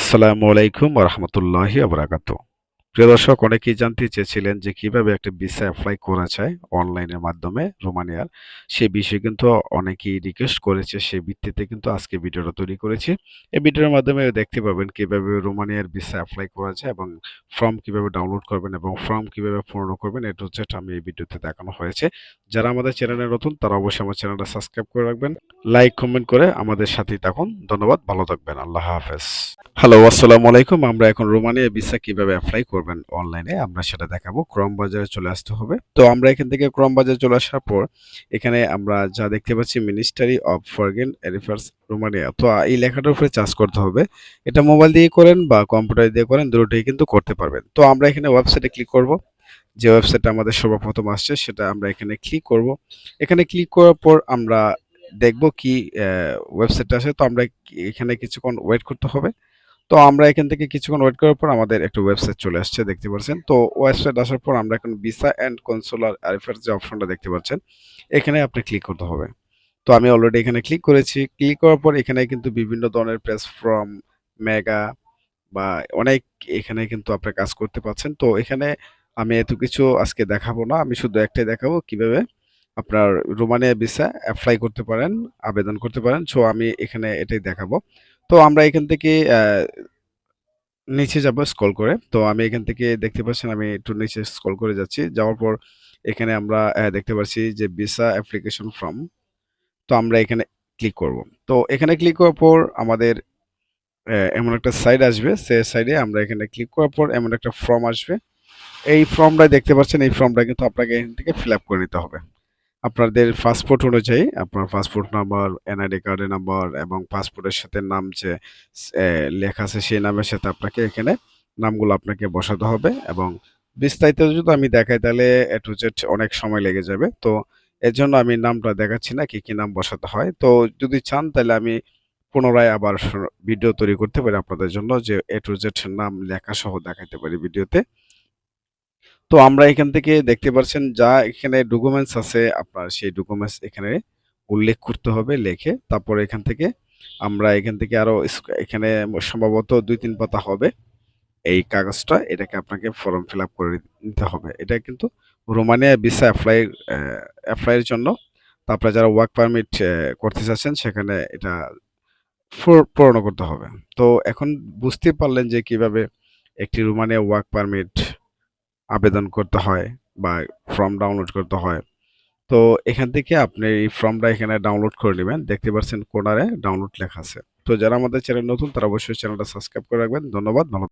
আসসালামু আলাইকুম ওয়া রাহমাতুল্লাহি ওয়া বারাকাতুহু। প্রিয় দর্শক, অনেকেই জানতে চেয়েছিলেন যে কিভাবে একটা ভিসা এপ্লাই করা যায় অনলাইনের মাধ্যমে রোমানিয়ার। সেই বিষয়ে কিন্তু অনেকেই রিকোয়েস্ট করেছে। সেই ভিত্তিতে কিন্তু আজকে ভিডিওটা তৈরি করেছি। এই ভিডিওর মাধ্যমে দেখতে পাবেন কিভাবে রোমানিয়ার ভিসা এপ্লাই করা যায় এবং ফর্ম কিভাবে ডাউনলোড করবেন এবং ফর্ম কিভাবে পূরণ করবেন, এ টু জেড আমি এই ভিডিওতে দেখানো হয়েছে। যারা আমাদের চ্যানেলে নতুন তারা অবশ্যই আমার চ্যানেলটা সাবস্ক্রাইব করে রাখবেন। লাইক, কমেন্ট করে আমাদের সাথেই থাকুন। ধন্যবাদ, ভালো থাকবেন। আল্লাহ হাফেজ। হ্যালো, আসসালামু আলাইকুম। আমরা এখন রোমানিয়া ভিসা কিভাবে এপ্লাই করবেন অনলাইনে আমরা সেটা দেখাবো। ক্রোম বাজারে চলে আসতে হবে। তো আমরা এখান থেকে ক্রোম বাজারে চলে আসার পর এখানে আমরা যা দেখতে পাচ্ছি ministry of foreign affairs Romania. তো এই লেখাটার উপরে চার্জ করতে হবে। এটা মোবাইল দিয়ে করেন বা কম্পিউটার দিয়ে করেন, দুটোই কিন্তু করতে পারবেন। তো আমরা এখানে ওয়েবসাইটে ক্লিক করব। যে ওয়েবসাইটটা আমাদের সর্বপ্রথম আসছে সেটা আমরা এখানে ক্লিক করব। এখানে ক্লিক করার পর আমরা দেখব কি ওয়েবসাইটটা আসে। তো আমরা এখানে কিছুক্ষণ ওয়েট করতে হবে। তো আমরা এখান থেকে কিছুক্ষণ ওয়েট করার পর আমাদের একটা ওয়েবসাইট চলে আসছে, দেখতে পাচ্ছেন। তো ওয়েবসাইট আসার পর আমরা এখন ভিসা এন্ড কনসুলার অ্যাফেয়ার্স যে অপশনটা দেখতে পাচ্ছেন, এখানে আপনি ক্লিক করতে হবে। তো আমি অলরেডি এখানে ক্লিক করেছি। ক্লিক করার পর এখানে কিন্তু বিভিন্ন ধরনের প্রেস ফর্ম, মেগা বা অনেক এখানে কিন্তু আপনি কাজ করতে পারছেন। তো এখানে আমি এত কিছু আজকে দেখাবো না। আমি শুধু একটাই দেখাবো কিভাবে আপনার রোমানিয়া ভিসা এপ্লাই করতে পারেন, আবেদন করতে পারেন। সো আমি এখানে এটাই দেখাবো। তো আমরা এখান থেকে নিচে যাবো স্ক্রল করে। তো আমি এখান থেকে দেখতে পাচ্ছেন আমি একটু নিচে স্ক্রল করে যাচ্ছি। যাওয়ার পর এখানে আমরা দেখতে পাচ্ছি যে ভিসা অ্যাপ্লিকেশন ফর্ম। তো আমরা এখানে ক্লিক করব। তো এখানে ক্লিক করার পর আমাদের এমন একটা সাইট আসবে। সে সাইডে আমরা এখানে ক্লিক করার পর এমন একটা ফর্ম আসবে। এই ফর্মটা দেখতে পাচ্ছেন, এই ফর্মটা কিন্তু আপনাকে এখান থেকে ফিল আপ করে নিতে হবে। আপনাদের পাসপোর্ট অনুযায়ী আপনার পাসপোর্ট নাম্বার, এনআইডি কার্ডের নাম্বার এবং পাসপোর্টের সাথে নাম যে লেখা আছে সেই নামের সাথে আপনাকে এখানে নামগুলো আপনাকে বসাতে হবে এবং বিস্তারিত যদি আমি দেখাই তাহলে এ টু জেড অনেক সময় লেগে যাবে। তো এর জন্য আমি নামটা দেখাচ্ছি না কি নাম বসাতে হয়। তো যদি চান তাহলে আমি পুনরায় আবার ভিডিও তৈরি করতে পারি আপনাদের জন্য, যে এ টু জেড নাম লেখা সহ দেখাইতে পারি ভিডিওতে। তো আমরা এখান থেকে দেখতে পাচ্ছেন যা এখানে ডকুমেন্টস আছে আপনার সেই ডকুমেন্টস এখানে উল্লেখ করতে হবে লেখে। তারপরে এখান থেকে আমরা এখান থেকে আরো এখানে সম্ভবত ২-৩ পাতা হবে এই কাগজটা। এটাকে আপনাকে ফর্ম ফিল আপ করে নিতে হবে। এটা কিন্তু রোমানিয়া ভিসা এপ্লাইয়ের জন্য। তারপরে যারা ওয়ার্ক পারমিট করতে চাচ্ছেন সেখানে এটা পূরণ করতে হবে। তো এখন বুঝতে পারলেন যে কিভাবে একটি রোমানিয়া ওয়ার্ক পারমিট আবেদন করতে হয় বা ফর্ম ডাউনলোড করতে হয়। তো এখান থেকে আপনি এই ফর্মটা এখানে ডাউনলোড করে নেবেন। দেখতে পাচ্ছেন কর্নারে ডাউনলোড লেখা আছে। তো যারা আমাদের চ্যানেল নতুন তারা অবশ্যই চ্যানেলটা সাবস্ক্রাইব করে রাখবেন। ধন্যবাদ। ভালো